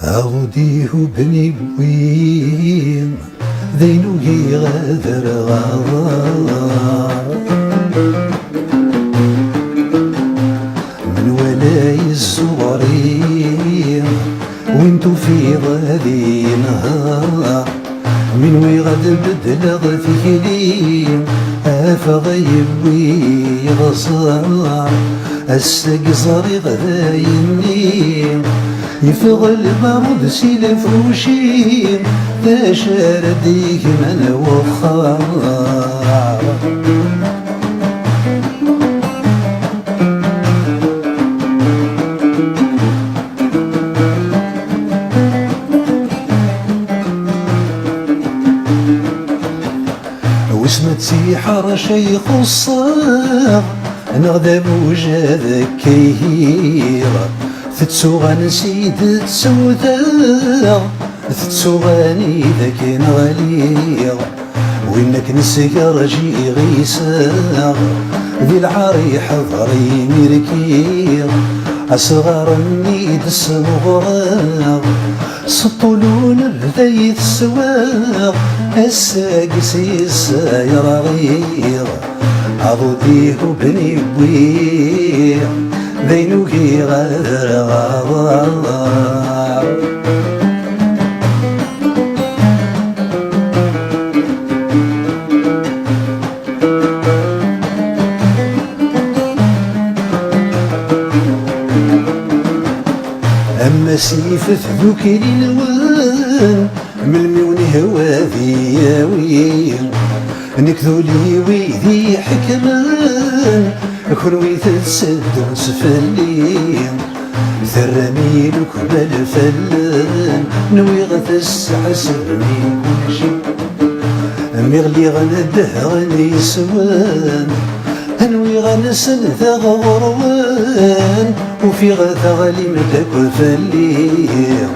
عوديه بني بوين ذينو غادر غاضا من ولاي الزغرين وانتو في غادي نهار من ويغاد بدل غفيلين افغيب ويغصار الساق صاري غدايني يفغل بارود سيلف وشيم ذا شارديك من وخار وسمتي حر شيخ الصاغ نغدا بوجه كيهير تتسوغان سيد تسودا تتسوغاني ذاك نغليغ وينك نسير جي غيساغ ذي العاري حضري ميركيغ أصغر النيد السمغراغ سطولون بذي السواغ الساقسي الساير غيغ عضوديه بني بويغ ذينوكي غادر غاضار أما سيف ذوكي للوان من الميون هواذي ياوين نكذولي ويذي حكمان كروي تسد سفلين ثرني لك بالفلان نوي غتسعسرني كل شي مغلي غندهرني سوان انوي غنسن ثغروان وفي غثغلي ملك فلين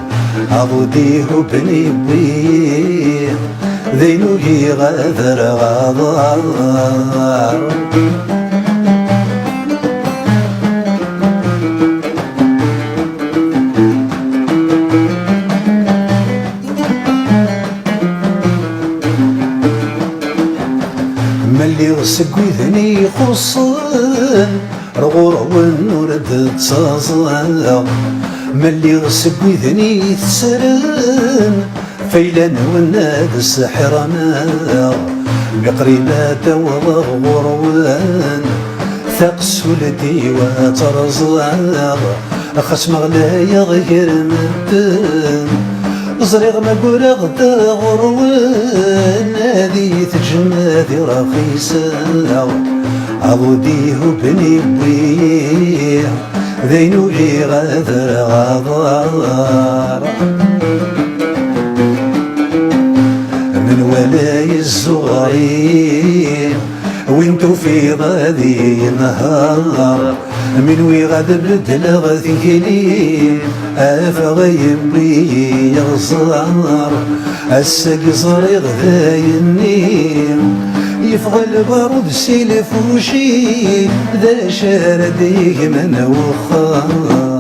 عضوديه بني بيه ذينوكي غادر غاضار ملي غسق وذني خصان رغور ونورد تصاصا ملي غسق وذني تسران فيلان وناد السحرنا بقريبات وغروان ثقس ولدي وترزاغ خصم غلايا غير مدن زريغ ما قرغ دا غروان هذي تجمادي رخيصة عضوديه بني بويه ذينو لي غادر غاضار من ولاي الزغرين وانتو في غادي نهار من ويغاد بدل غثيلين افغيب بي يغصار الساق صريغ ذايني يفغل بارود سيلف وشي ذا شارديك من وخار